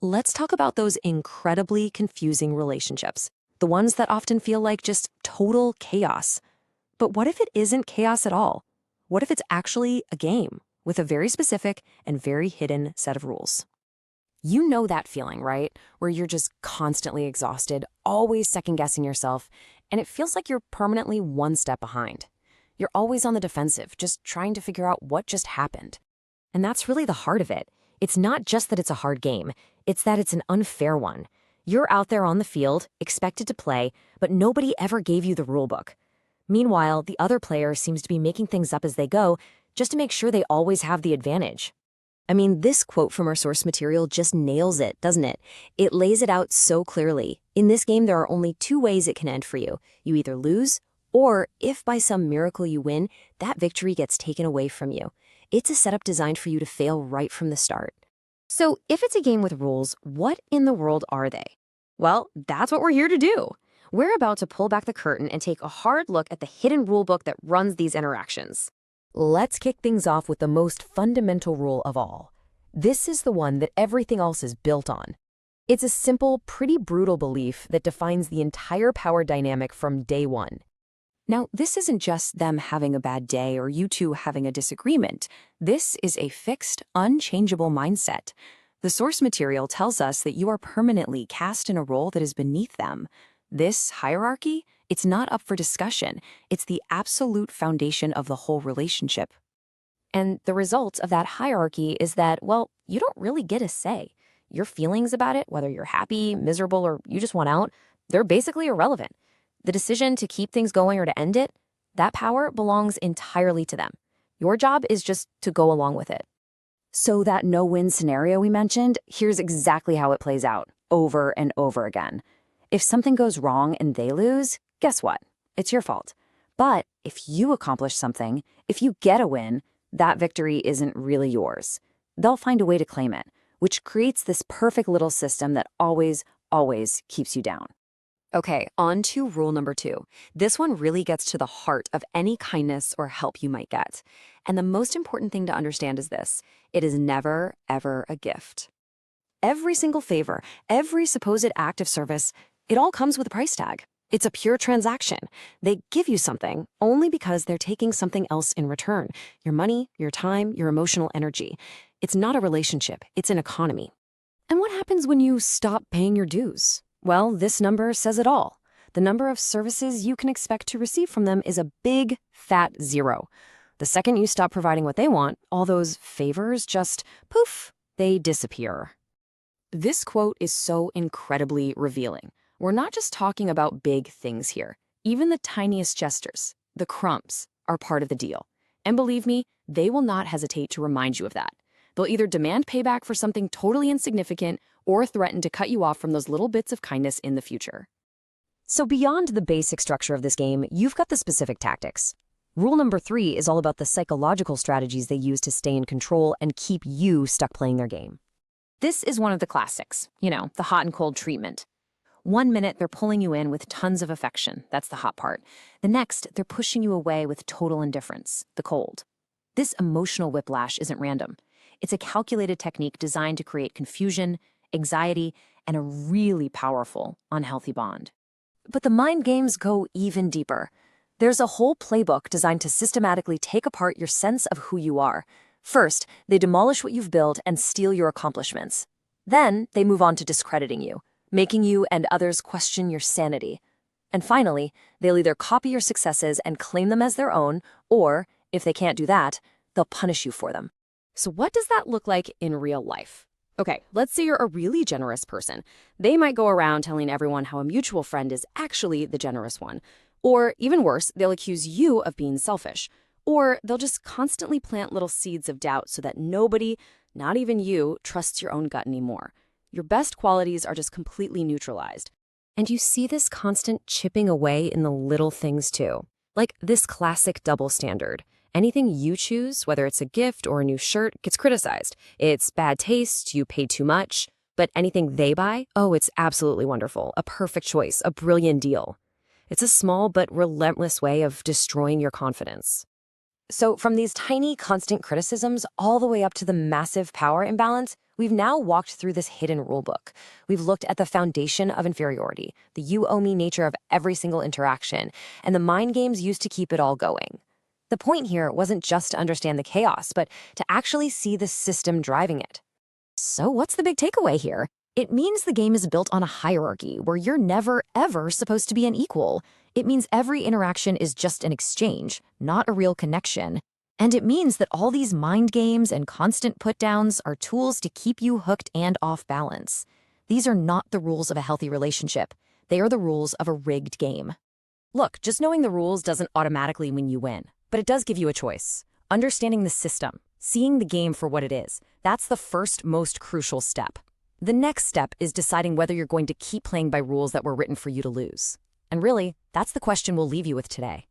Let's talk about those incredibly confusing relationships, the ones that often feel like just total chaos. But what if it isn't chaos at all? What if it's actually a game with a very specific and very hidden set of rules? You know that feeling, right? Where you're just constantly exhausted, always second-guessing yourself, and it feels like you're permanently one step behind. You're always on the defensive, just trying to figure out what just happened. And that's really the heart of it. It's not just that it's a hard game, it's that it's an unfair one. You're out there on the field, expected to play, but nobody ever gave you the rulebook. Meanwhile, the other player seems to be making things up as they go, just to make sure they always have the advantage. I mean, this quote from our source material just nails it, doesn't it? It lays it out so clearly. In this game, there are only two ways it can end for you. You either lose, or if by some miracle you win, that victory gets taken away from you. It's a setup designed for you to fail right from the start. So if it's a game with rules, what in the world are they? Well, that's what we're here to do. We're about to pull back the curtain and take a hard look at the hidden rulebook that runs these interactions. Let's kick things off with the most fundamental rule of all. This is the one that everything else is built on. It's a simple, pretty brutal belief that defines the entire power dynamic from day one. Now, this isn't just them having a bad day or you two having a disagreement. This is a fixed, unchangeable mindset. The source material tells us that you are permanently cast in a role that is beneath them. This hierarchy, it's not up for discussion. It's the absolute foundation of the whole relationship. And the result of that hierarchy is that, well, you don't really get a say. Your feelings about it, whether you're happy, miserable, or you just want out, they're basically irrelevant. The decision to keep things going or to end it, that power belongs entirely to them. Your job is just to go along with it. So that no-win scenario we mentioned, here's exactly how it plays out, over and over again. If something goes wrong and they lose, guess what? It's your fault. But if you accomplish something, if you get a win, that victory isn't really yours. They'll find a way to claim it, which creates this perfect little system that always, always keeps you down. Okay, on to rule number 2. This one really gets to the heart of any kindness or help you might get. And the most important thing to understand is this: it is never, ever a gift. Every single favor, every supposed act of service, it all comes with a price tag. It's a pure transaction. They give you something only because they're taking something else in return. Your money, your time, your emotional energy. It's not a relationship, it's an economy. And what happens when you stop paying your dues? Well, this number says it all. The number of services you can expect to receive from them is a big, fat 0. The second you stop providing what they want, all those favors just, poof, they disappear. This quote is so incredibly revealing. We're not just talking about big things here. Even the tiniest gestures, the crumbs, are part of the deal. And believe me, they will not hesitate to remind you of that. They'll either demand payback for something totally insignificant or threaten to cut you off from those little bits of kindness in the future. So beyond the basic structure of this game, you've got the specific tactics. Rule number 3 is all about the psychological strategies they use to stay in control and keep you stuck playing their game. This is one of the classics, the hot and cold treatment. One minute, they're pulling you in with tons of affection. That's the hot part. The next, they're pushing you away with total indifference, the cold. This emotional whiplash isn't random. It's a calculated technique designed to create confusion, anxiety, and a really powerful, unhealthy bond. But the mind games go even deeper. There's a whole playbook designed to systematically take apart your sense of who you are. First, they demolish what you've built and steal your accomplishments. Then, they move on to discrediting you, making you and others question your sanity. And finally, they'll either copy your successes and claim them as their own, or, if they can't do that, they'll punish you for them. So what does that look like in real life? Okay, let's say you're a really generous person. They might go around telling everyone how a mutual friend is actually the generous one. Or even worse, they'll accuse you of being selfish. Or they'll just constantly plant little seeds of doubt so that nobody, not even you, trusts your own gut anymore. Your best qualities are just completely neutralized. And you see this constant chipping away in the little things too. Like this classic double standard. Anything you choose, whether it's a gift or a new shirt, gets criticized. It's bad taste, you paid too much. But anything they buy, oh, it's absolutely wonderful, a perfect choice, a brilliant deal. It's a small but relentless way of destroying your confidence. So, from these tiny, constant criticisms all the way up to the massive power imbalance, we've now walked through this hidden rulebook. We've looked at the foundation of inferiority, the you owe me nature of every single interaction, and the mind games used to keep it all going. The point here wasn't just to understand the chaos, but to actually see the system driving it. So what's the big takeaway here? It means the game is built on a hierarchy where you're never, ever supposed to be an equal. It means every interaction is just an exchange, not a real connection. And it means that all these mind games and constant put-downs are tools to keep you hooked and off balance. These are not the rules of a healthy relationship. They are the rules of a rigged game. Look, just knowing the rules doesn't automatically mean you win, but it does give you a choice. Understanding the system, seeing the game for what it is, that's the first most crucial step. The next step is deciding whether you're going to keep playing by rules that were written for you to lose. And really, that's the question we'll leave you with today.